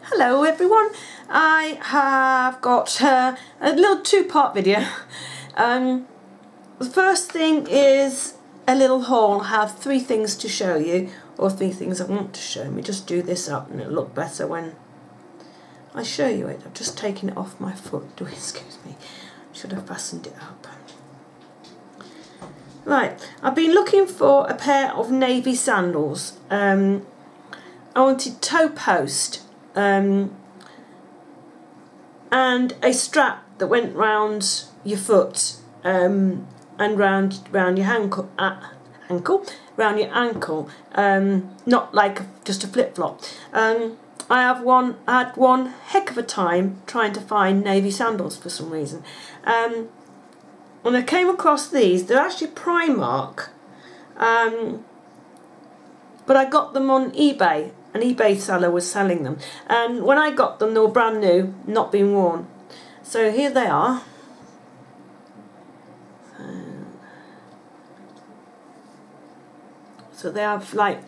Hello everyone, I have got a little two-part video. The first thing is a little haul. I have three things to show you, or three things I want to show. Let me just do this up and it'll look better when I show you it. I've just taken it off my foot. Excuse me, should have fastened it up. Right, I've been looking for a pair of navy sandals. I wanted toe post and a strap that went round your foot and round your ankle, round your ankle, not like just a flip-flop. I had one heck of a time trying to find navy sandals for some reason. When I came across these, they're actually Primark, but I got them on eBay. An eBay seller was selling them, and when I got them they were brand new, not being worn. So here they are. So they have like,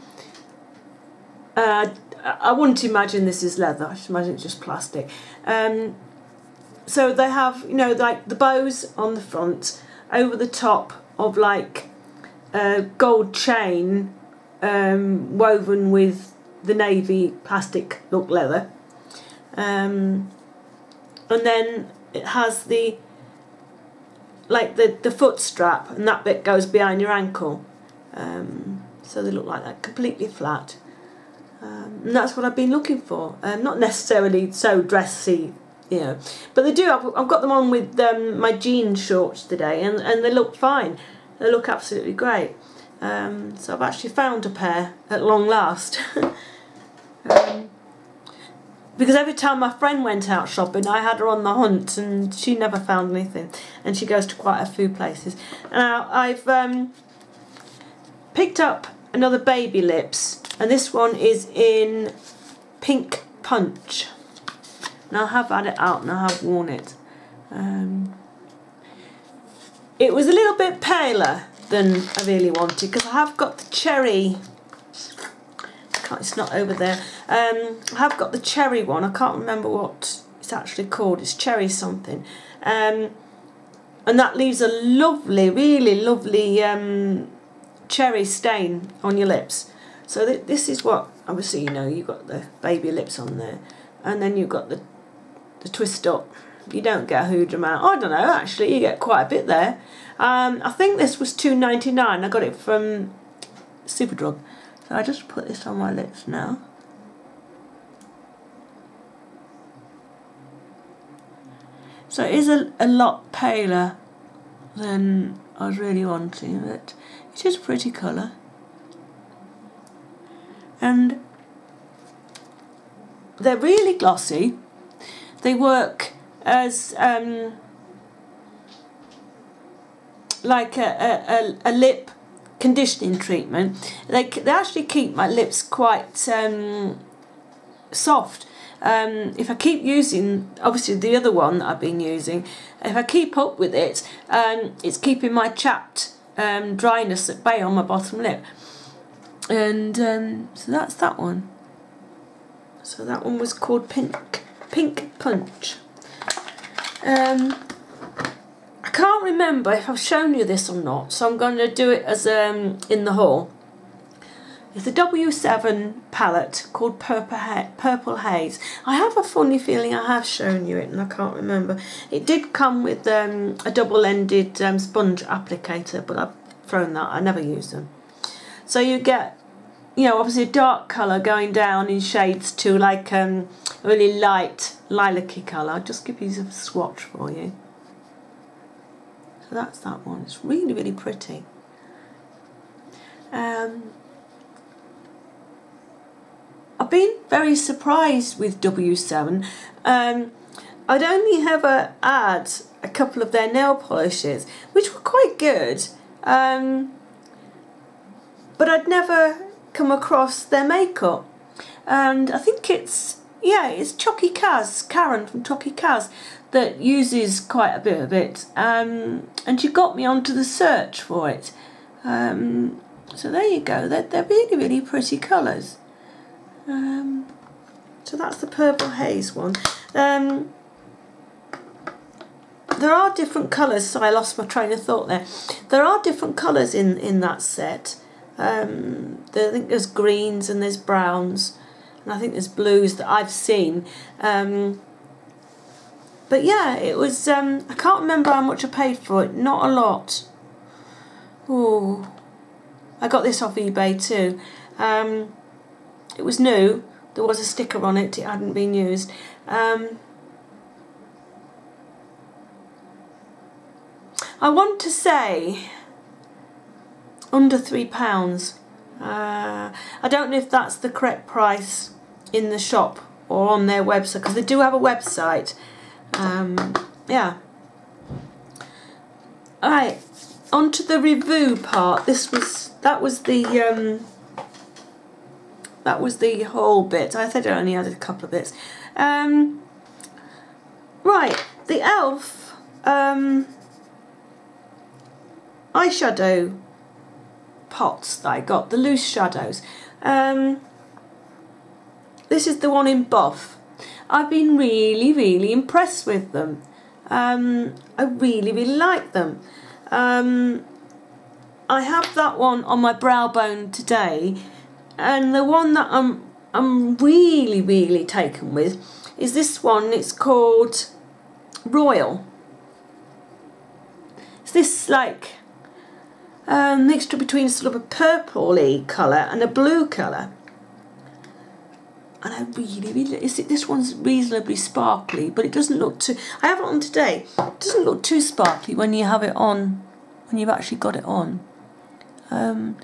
I wouldn't imagine this is leather, I should imagine it's just plastic. So they have, you know, like the bows on the front, over the top of like a gold chain woven with the navy plastic look leather, and then it has the the foot strap, and that bit goes behind your ankle, so they look like that, completely flat, and that's what I've been looking for. Not necessarily so dressy, you know, but they do. I've got them on with my jean shorts today, and they look fine. They look absolutely great. So I've actually found a pair at long last. Because every time my friend went out shopping, I had her on the hunt, and she never found anything. And she goes to quite a few places. Now I've picked up another Baby Lips, and this one is in Pink Punch. Now I have had it out and I have worn it. It was a little bit paler than I really wanted, because I have got the cherry. It's not over there. I have got the cherry one. I can't remember what it's actually called. It's cherry something, and that leaves a lovely, really lovely cherry stain on your lips. So this is what, obviously, you know, you've got the Baby Lips on there, and then you've got the twist up. You don't get a huge amount. I don't know, actually you get quite a bit there. I think this was $2.99. I got it from Superdrug. So I just put this on my lips now. So it is a lot paler than I was really wanting, but it is a pretty colour. And they're really glossy. They work as like a lip conditioning treatment. They actually keep my lips quite soft. If I keep using, obviously the other one that I've been using, if I keep up with it, it's keeping my chapped dryness at bay on my bottom lip. And so that's that one. So that one was called Pink Punch. I can't remember if I've shown you this or not, so I'm going to do it as in the haul. It's a W7 palette called Purple Haze. I have a funny feeling I have shown you it and I can't remember. It did come with a double-ended sponge applicator, but I've thrown that. I never use them. So you get, you know, obviously a dark colour going down in shades to like a really light lilac-y colour. I'll just give you a swatch for you. So that's that one. It's really, really pretty. I've been very surprised with W7. I'd only ever had a couple of their nail polishes, which were quite good, but I'd never come across their makeup. And I think it's Chucky Kaz, Karen from Chucky Kaz, that uses quite a bit of it, and she got me onto the search for it. So there you go. They're really, really pretty colours. So that's the Purple Haze one. There are different colours, so I lost my train of thought there. There are different colours in that set. I think there's greens and there's browns, and I think there's blues that I've seen. But yeah, it was, I can't remember how much I paid for it, not a lot. Ooh, I got this off eBay too. It was new, there was a sticker on it, it hadn't been used. I want to say under £3. I don't know if that's the correct price in the shop or on their website, because they do have a website. Yeah. Alright, on to the review part. That was the whole bit. I said I only added a couple of bits. Right, the e.l.f. eyeshadow pots that I got, the loose shadows. This is the one in Buff. I've been really impressed with them. I really like them. I have that one on my brow bone today, and the one that I'm really taken with is this one. It's called Royal. It's this like mixture between sort of a purpley colour and a blue colour. And I really this one's reasonably sparkly, but it doesn't look too, I have it on today, it doesn't look too sparkly when you have it on, when you've actually got it on. And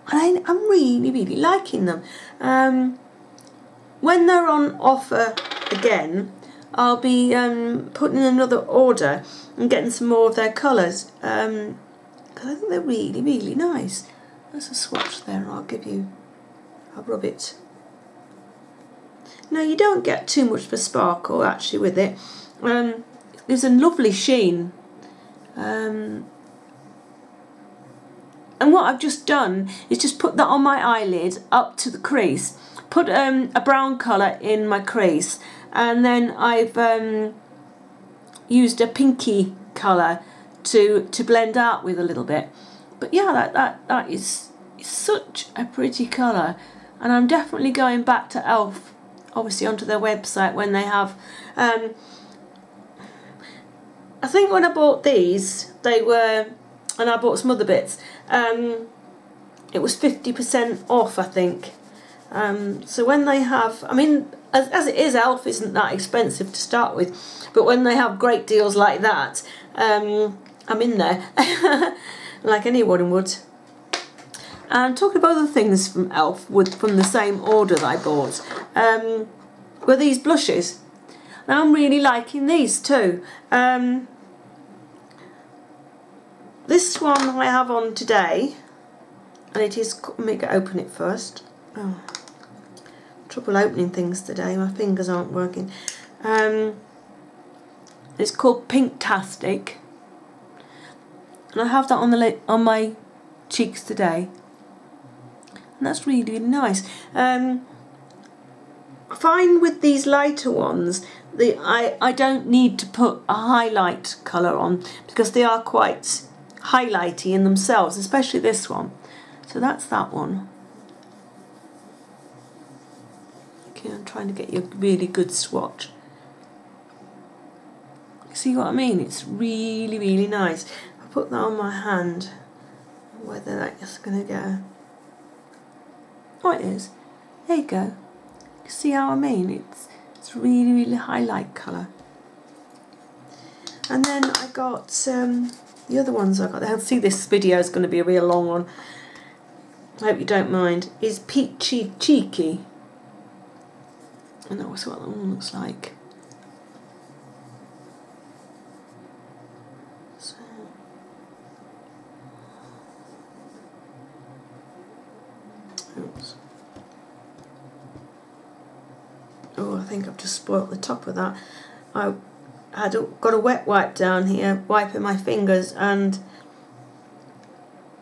I'm really liking them. When they're on offer again, I'll be putting in another order and getting some more of their colours, because I think they're really nice. There's a swatch there, and I'll rub it. Now, you don't get too much of a sparkle actually with it. There's a lovely sheen. And what I've just done is just put that on my eyelid up to the crease. Put a brown colour in my crease, and then I've used a pinky colour to blend out with a little bit. But yeah, that is such a pretty colour, and I'm definitely going back to e.l.f. obviously onto their website when they have. I think when I bought these, they were, and I bought some other bits. It was 50% off, I think. So when they have, I mean, as it is, e.l.f. isn't that expensive to start with, but when they have great deals like that, I'm in there, like anyone would. And talking about other things from e.l.f. from the same order that I bought, were these blushes. Now I'm really liking these too. This one I have on today, and it is, let me open it first. Oh, trouble opening things today, my fingers aren't working. It's called Pinktastic, and I have that on my cheeks today, and that's really nice. I find with these lighter ones, I don't need to put a highlight colour on, because they are quite highlighty in themselves, especially this one. So that's that one. Okay, I'm trying to get you a really good swatch. See what I mean? It's really nice. I put that on my hand, whether that's going to go. Oh, it is. There you go. See how I mean? It's really highlight colour. And then I got the other ones I got. I see this video is going to be a real long one. I hope you don't mind. Is Peachy Cheeky. And that's what that one looks like. So. Oops. Oh, I think I've just spoilt the top of that. I had got a wet wipe down here, wiping my fingers, and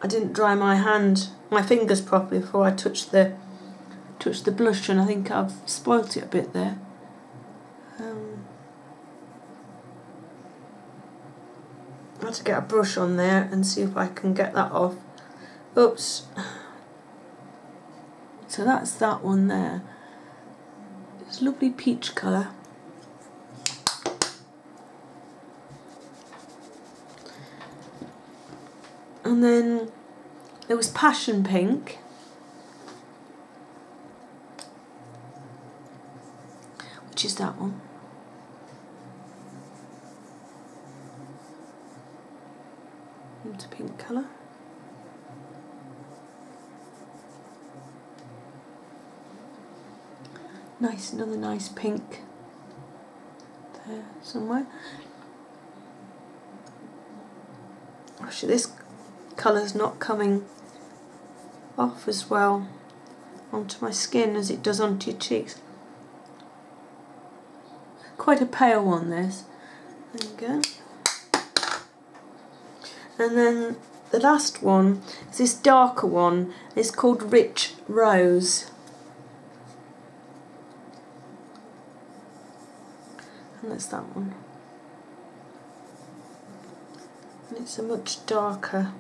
I didn't dry my fingers properly before I touched touch the blush, and I think I've spoilt it a bit there. I have to get a brush on there and see if I can get that off. Oops. So that's that one there. It's a lovely peach colour. And then there was Passion Pink, which is that one. Into pink colour. Nice, another nice pink there somewhere. Actually, this colour's not coming off as well onto my skin as it does onto your cheeks. Quite a pale one, this. There you go. And then the last one is this darker one. It's called Rich Rose. And that's that one. And it's a much darker,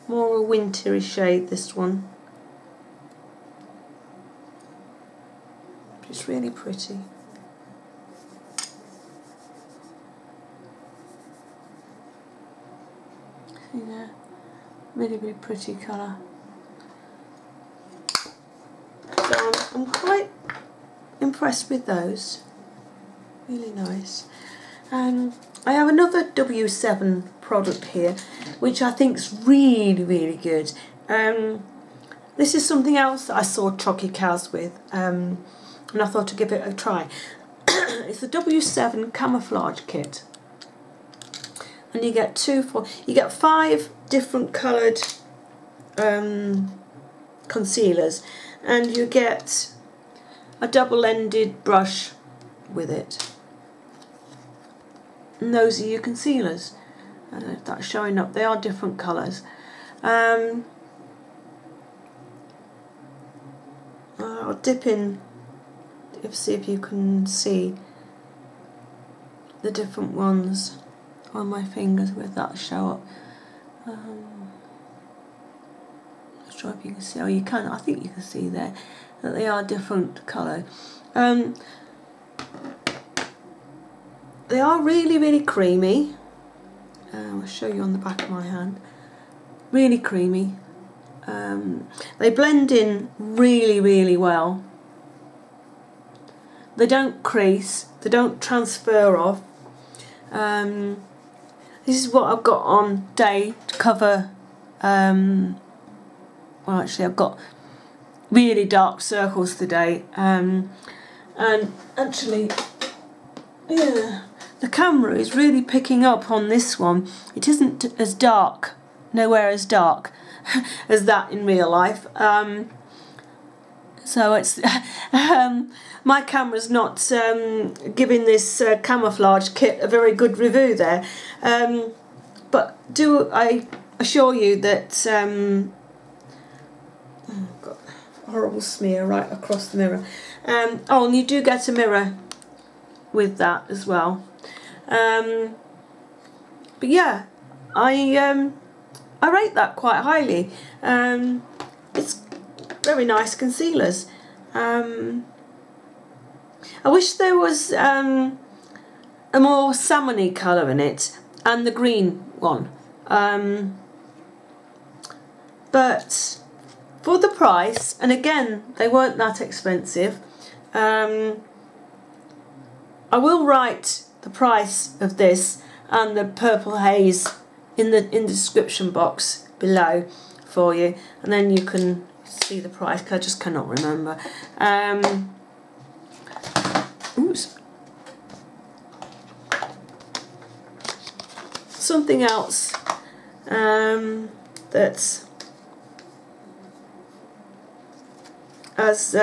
more a wintry shade, this one. It's really pretty. See there? Really, really pretty colour. So I'm quite impressed with those. Really nice. I have another W7 product here, which I think is really, really good. This is something else that I saw Chocky Cows with, and I thought to give it a try. It's the W7 Camouflage Kit, and you get 5 different coloured concealers, and you get a double-ended brush with it. And those are your concealers. I don't know if that's showing up. They are different colours. I'll dip in, see if you can see the different ones on my fingers with that show up. Not sure if you can see. Oh, you can. I think you can see there that they are different colour. They are really, really creamy. I'll show you on the back of my hand. Really creamy. They blend in really, really well. They don't crease. They don't transfer off. This is what I've got on day to cover. Well, actually, I've got really dark circles today. And actually, yeah. The camera is really picking up on this one. It isn't as dark, nowhere as dark as that in real life. So it's my camera's not giving this camouflage kit a very good review there. But do I assure you that oh, got a horrible smear right across the mirror. Oh, and you do get a mirror with that as well. But yeah, I rate that quite highly. It's very nice concealers. I wish there was a more salmony colour in it, and the green one. But for the price, and again, they weren't that expensive. I will write the price of this and the Purple Haze in the description box below for you, and then you can see the price, because I just cannot remember. Oops. Something else that's has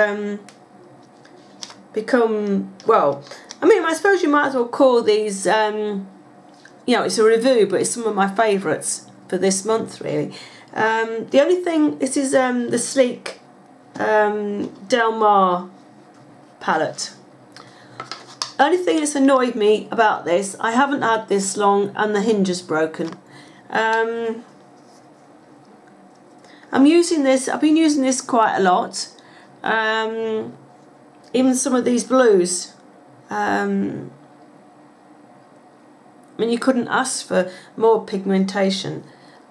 become, well, I mean, I suppose you might as well call these, you know, it's a review, but it's some of my favourites for this month, really. The only thing, this is the Sleek Del Mar palette. Only thing that's annoyed me about this, I haven't had this long and the hinge is broken. I'm using this, I've been using this quite a lot. Even some of these blues. I mean, you couldn't ask for more pigmentation.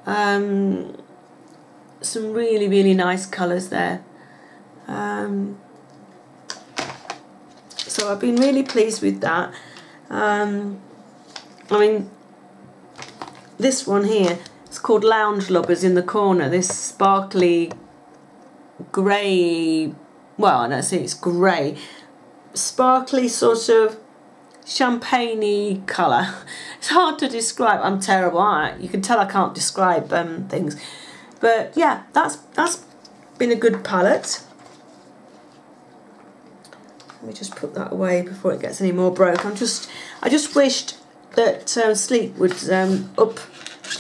Some really, really nice colours there. So I've been really pleased with that. I mean, this one here, it's called Lounge Lovers in the corner. This sparkly grey, well, I don't say it's grey, sparkly sort of champagne-y colour. It's hard to describe. I'm terrible, aren't I? You can tell I can't describe things. But yeah, that's been a good palette. Let me just put that away before it gets any more broke. I just wished that Sleek would up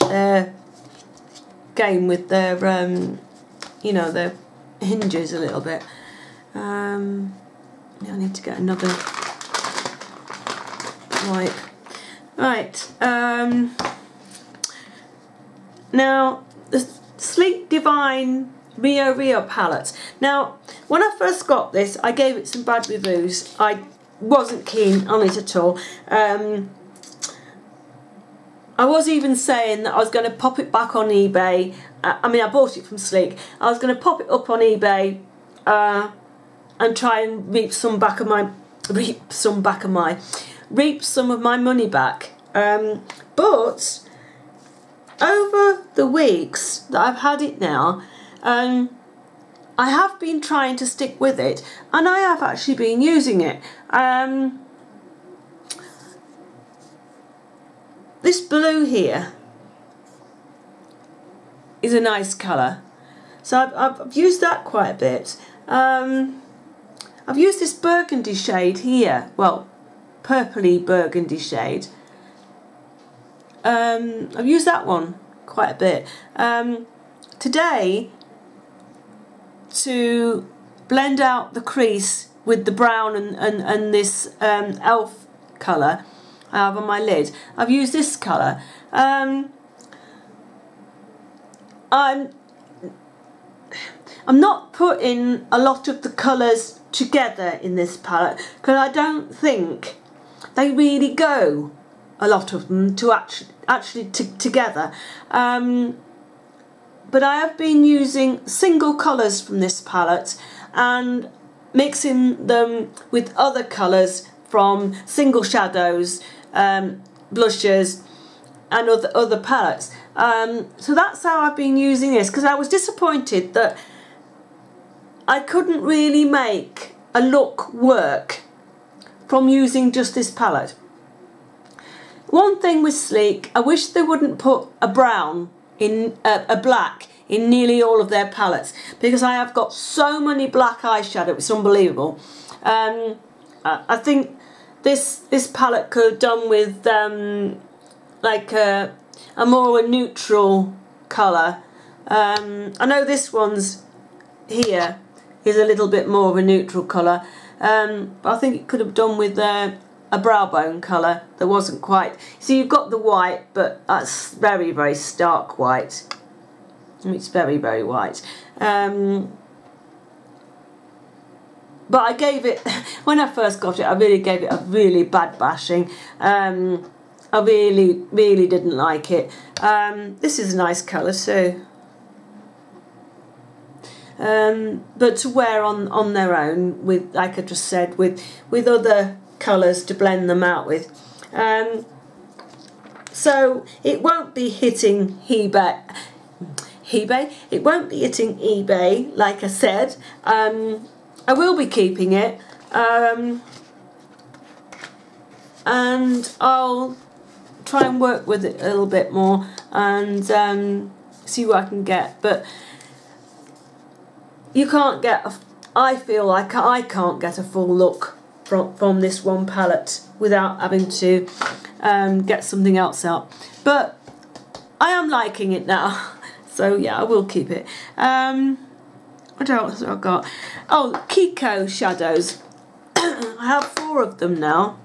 their game with their you know, their hinges a little bit. I need to get another wipe. Right. Now the Sleek Divine Rio palette. Now, when I first got this, I gave it some bad reviews. I wasn't keen on it at all. I was even saying that I was going to pop it back on eBay. I mean, I bought it from Sleek. I was going to pop it up on eBay and try and reap some of my money back. But over the weeks that I've had it now, I have been trying to stick with it, and I have actually been using it. This blue here is a nice colour, so I've used that quite a bit. I've used this burgundy shade here, well, purpley burgundy shade. I've used that one quite a bit. Today, to blend out the crease with the brown and this elf colour I have on my lid, I've used this colour. I'm not putting a lot of the colours together in this palette because I don't think they really go, a lot of them, to actually together. But I have been using single colours from this palette and mixing them with other colours from single shadows, blushes and other palettes. So that's how I've been using this, because I was disappointed that I couldn't really make a look work from using just this palette. One thing with Sleek, I wish they wouldn't put a brown in a black in nearly all of their palettes, because I have got so many black eyeshadow, it's unbelievable. I think this palette could have done with like a more neutral colour. I know this one's here is a little bit more of a neutral colour, but I think it could have done with a brow bone colour that wasn't quite. So you've got the white, but that's very, very stark white. It's very, very white. But I gave it, when I first got it, I really gave it a really bad bashing. I really, really didn't like it. This is a nice colour too. But to wear on their own, with, like I just said, with other colours to blend them out with. So it won't be hitting eBay. It won't be hitting eBay, like I said. I will be keeping it, and I'll try and work with it a little bit more and see what I can get. But you can't get, I feel like I can't get a full look from this one palette without having to get something else out. But I am liking it now, so yeah, I will keep it. What else have I got? Oh, Kiko shadows. I have 4 of them now.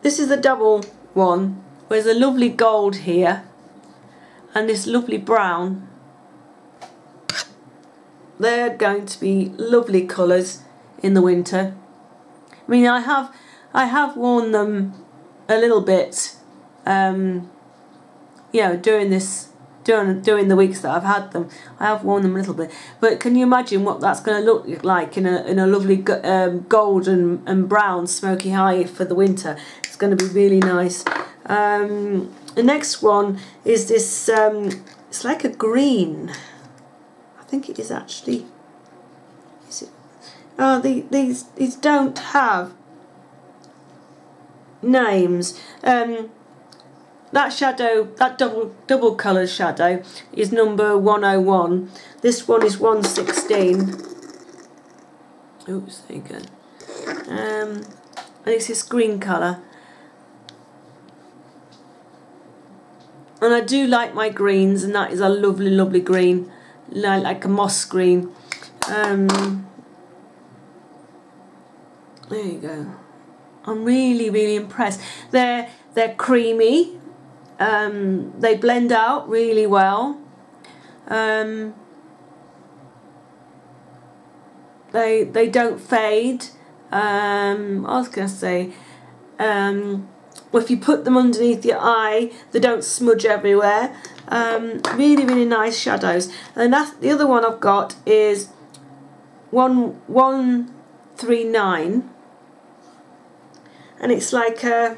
This is the double one. There's a lovely gold here and this lovely brown. They're going to be lovely colours in the winter. I mean, I have worn them a little bit, you know, during the weeks that I've had them. I have worn them a little bit. But can you imagine what that's going to look like in a lovely gold and brown smoky eye for the winter? It's going to be really nice. The next one is this. It's like a green. I think it is actually. Is it? Oh, these don't have names. That shadow, that double coloured shadow, is number 101. This one is 116. Oops, there you go. And it's this green colour. And I do like my greens, and that is a lovely, lovely green, like a moss green. There you go. I'm really, really impressed. They're creamy. They blend out really well. They don't fade. I was going to say, well, if you put them underneath your eye, they don't smudge everywhere. Really, really nice shadows. And that's the other one I've got is 139, and it's like a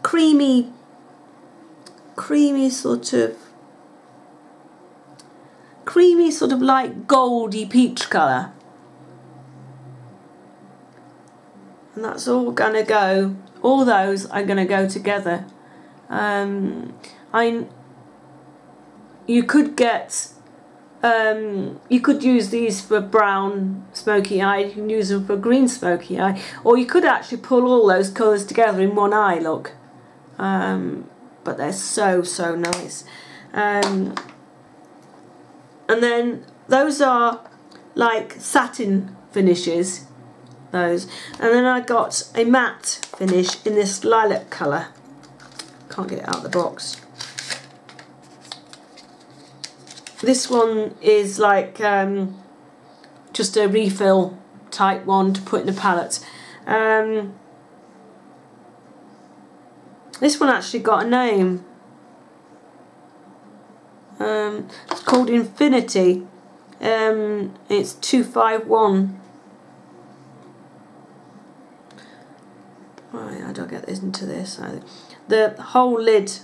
creamy sort of like goldy peach colour, and that's all gonna go. All those are gonna go together. You could get. You could use these for brown smoky eye, you can use them for green smoky eye, or you could actually pull all those colours together in one eye look. But they're so nice. And then those are like satin finishes, those. And then I got a matte finish in this lilac colour. Can't get it out of the box. This one is like just a refill type one to put in a palette. This one actually got a name. It's called Infinity. It's 251. Right, how do I get this into this? The whole lid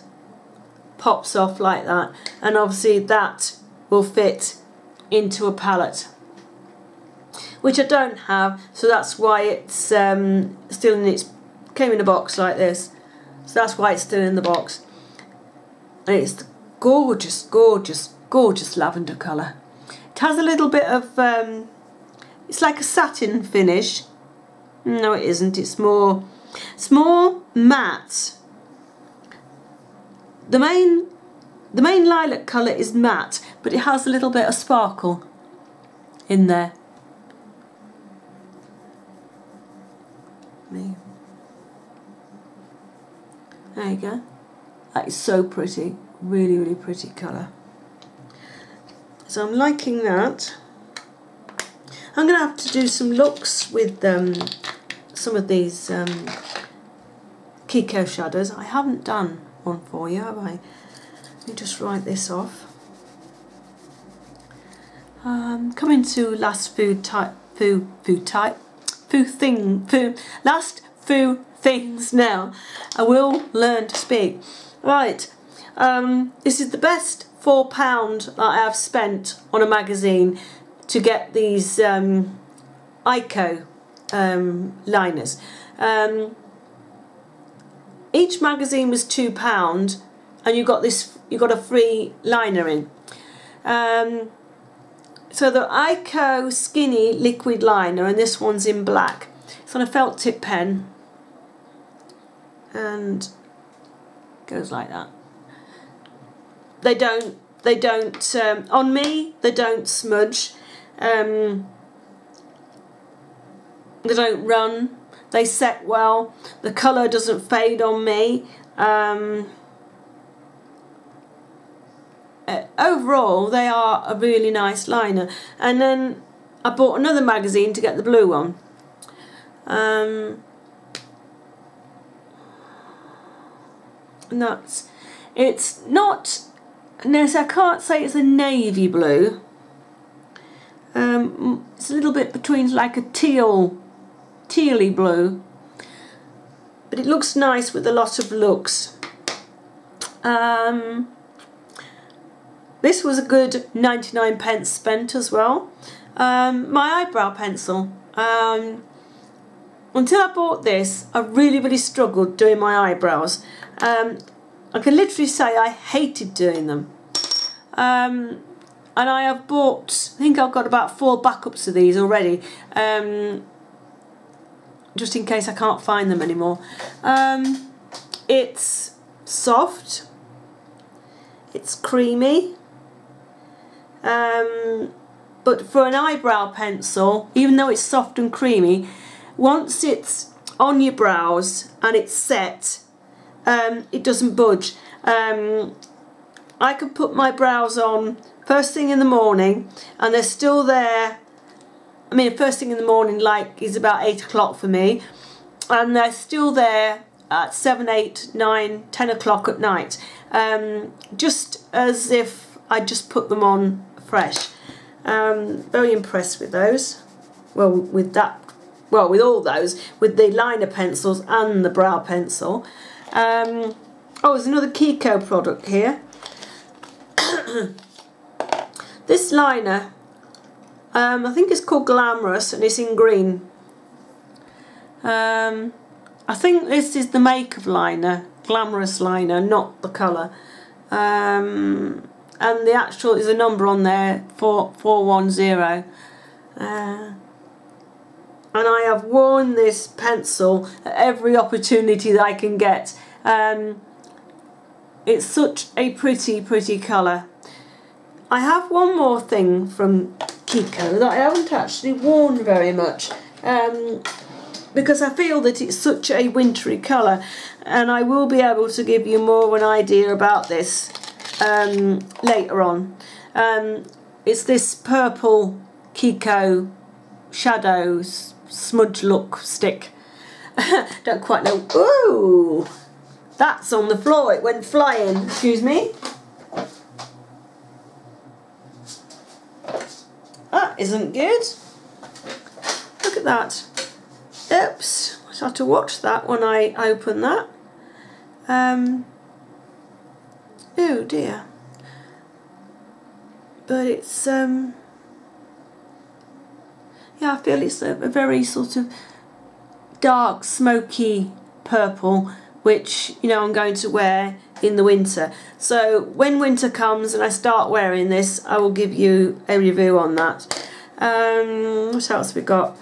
pops off like that, and obviously that will fit into a palette, which I don't have, so that's why it's still in its. Came in a box like this, so that's why it's still in the box. And it's gorgeous, gorgeous, gorgeous lavender colour. It has a little bit of it's like a satin finish. No, it isn't. It's more matte. The main lilac colour is matte, but it has a little bit of sparkle in there. There you go. That is so pretty. Really, really pretty colour. So I'm liking that. I'm going to have to do some looks with some of these Kiko shadows. I haven't done one for you, have I? Let me just write this off. Coming to last last few things now. I will learn to speak. Right, this is the best £4 that I have spent on a magazine to get these Ico liners. Each magazine was £2, and you got a free liner in. So the Ico Skinny Liquid Liner, and this one's in black. It's on a felt tip pen, and goes like that. They they don't, on me, they don't smudge. They don't run. They set well. The colour doesn't fade on me. Overall, they are a really nice liner. And then I bought another magazine to get the blue one. And it's not, I can't say it's a navy blue. It's a little bit between like a tealy blue, but it looks nice with a lot of looks. This was a good 99p spent as well. My eyebrow pencil. Until I bought this, I really struggled doing my eyebrows. I can literally say I hated doing them. And I have bought, I think I've got about 4 backups of these already, just in case I can't find them anymore. It's soft, it's creamy, but for an eyebrow pencil, even though it's soft and creamy, once it's on your brows and it's set, it doesn't budge. I can put my brows on first thing in the morning and they're still there. I mean, first thing in the morning like is about 8 o'clock for me, and they're still there at 7, 8, 9, 10 o'clock at night, just as if I just put them on fresh. Very impressed with those. Well, with that, well, with all those, with the liner pencils and the brow pencil. Oh, there's another Kiko product here. This liner, I think it's called Glamorous and it's in green. I think this is the make of liner, Glamorous liner, not the colour. And the actual is a number on there, 410. And I have worn this pencil at every opportunity that I can get. It's such a pretty colour. I have one more thing from Kiko that I haven't actually worn very much, because I feel that it's such a wintry colour, and I will be able to give you more of an idea about this later on. It's this purple Kiko shadow smudge look stick. Don't quite know. Ooh, that's on the floor. It went flying. Excuse me. That isn't good. Look at that. Oops. I have to watch that when I open that. Oh dear. But it's yeah, I feel it's a very sort of dark, smoky purple, which, you know, I'm going to wear in the winter. So when winter comes and I start wearing this, I will give you a review on that. What else we got?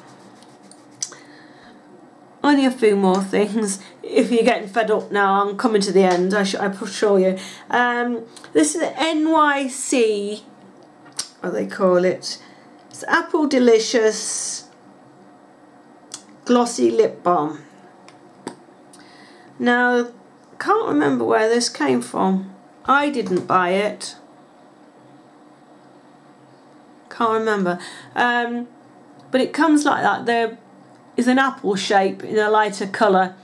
Only a few more things. If you're getting fed up now, I'm coming to the end, I assure you. This is NYC, what they call it. It's Apple Delicious Glossy Lip Balm. Now, can't remember where this came from. I didn't buy it. Can't remember. But it comes like that. There is an apple shape in a lighter colour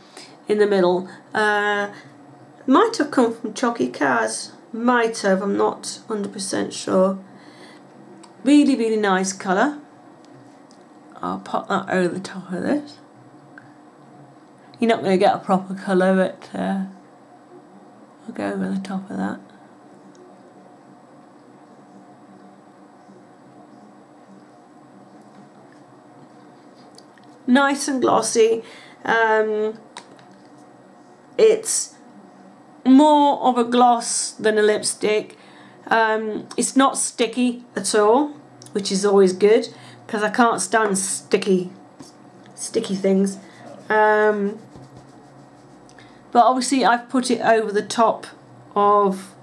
in the middle. Might have come from Chalky Cars. Might have, I'm not 100% sure. Really nice colour. I'll pop that over the top of this. You're not going to get a proper colour, but I'll go over the top of that. Nice and glossy. It's more of a gloss than a lipstick. It's not sticky at all, which is always good, because I can't stand sticky things. But obviously I've put it over the top of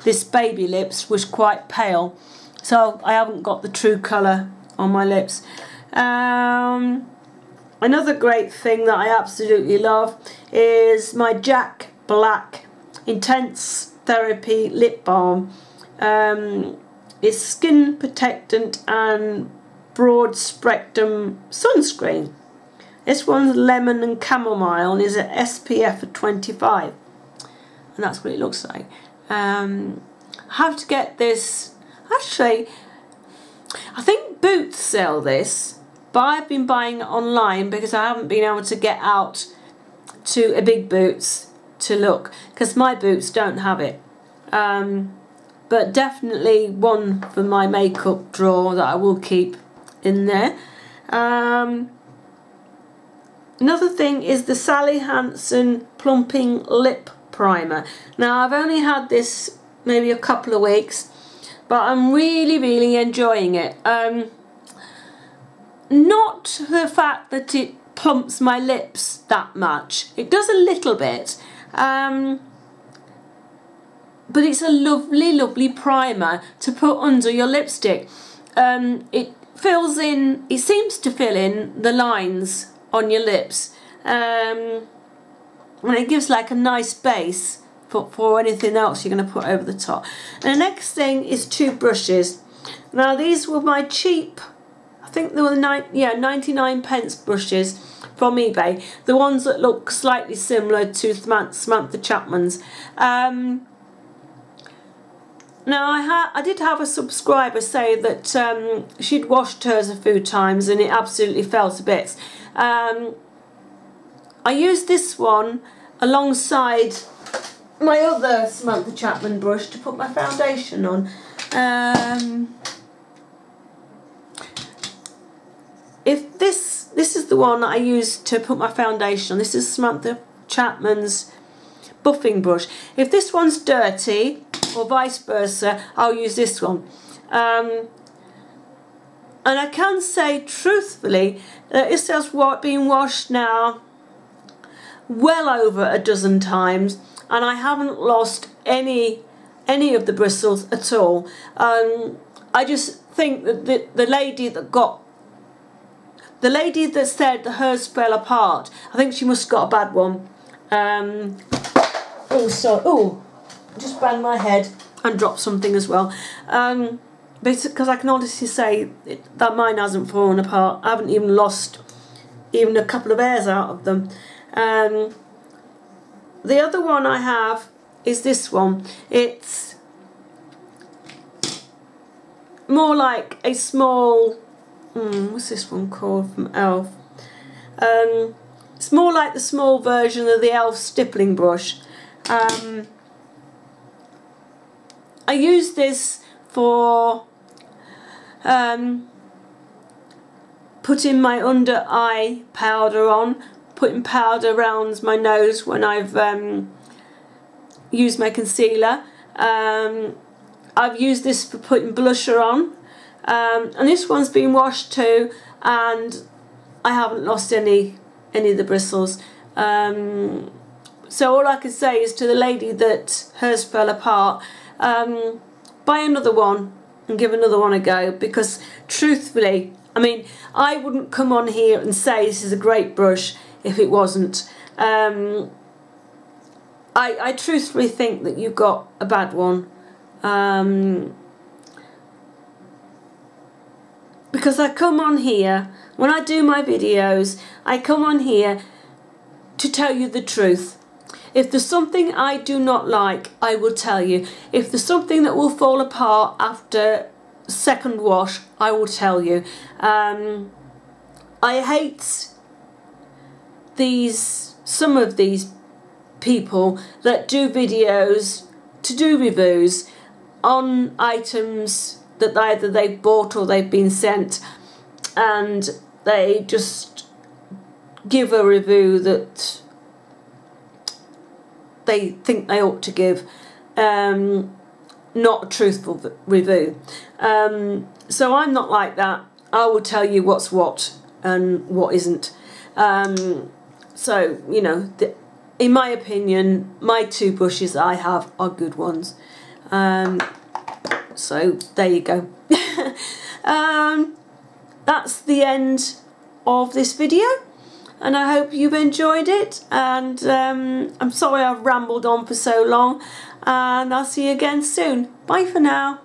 this Baby Lips was quite pale, so I haven't got the true colour on my lips. Another great thing that I absolutely love is my Jack Black Intense Therapy Lip Balm. It's skin protectant and broad spectrum sunscreen. This one's lemon and chamomile and is an SPF of 25, and that's what it looks like. I have to get this. Actually, I think Boots sell this, but I've been buying it online because I haven't been able to get out to a big Boots to look, because my Boots don't have it. But definitely one for my makeup drawer that I will keep in there. Another thing is the Sally Hansen Plumping Lip Primer. Now, I've only had this maybe a couple of weeks, but I'm really enjoying it. Not the fact that it plumps my lips that much. It does a little bit. But it's a lovely primer to put under your lipstick. It fills in, it seems to fill in the lines on your lips, and it gives like a nice base for anything else you're going to put over the top. And the next thing is 2 brushes. Now, these were my cheap, I think they were 99p brushes from eBay, the ones that look slightly similar to Samantha Chapman's. Now, I did have a subscriber say that she'd washed hers a few times and it absolutely fell to bits. I used this one alongside my other Samantha Chapman brush to put my foundation on. If this is the one that I used to put my foundation on. This is Samantha Chapman's buffing brush. If this one's dirty, or vice versa, I'll use this one. And I can say truthfully that this has been washed now well over a dozen times, and I haven't lost any of the bristles at all. I just think that the lady that said that hers fell apart, I think she must have got a bad one. Oh, I just banged my head and dropped something as well. Because I can honestly say that mine hasn't fallen apart. I haven't even lost even a couple of hairs out of them. The other one I have is this one. It's more like a small, what's this one called from e.l.f? It's more like the small version of the e.l.f. stippling brush. I use this for putting my under eye powder on, putting powder around my nose when I've used my concealer. I've used this for putting blusher on, and this one's been washed too, and I haven't lost any of the bristles. So all I can say is to the lady that hers fell apart, buy another one and give another one a go, because truthfully, I mean, I wouldn't come on here and say this is a great brush if it wasn't. I truthfully think that you got a bad one, because I come on here, when I do my videos, I come on here to tell you the truth. If there's something I do not like, I will tell you. If there's something that will fall apart after second wash, I will tell you. I hate some of these people that do videos to do reviews on items that either they've bought or they've been sent, and they just give a review that they think they ought to give, not a truthful review. So I'm not like that. I will tell you what's what and what isn't. So, you know, in my opinion, my 2 brushes I have are good ones. So there you go. That's the end of this video, and I hope you've enjoyed it, and I'm sorry I've rambled on for so long, and I'll see you again soon. Bye for now.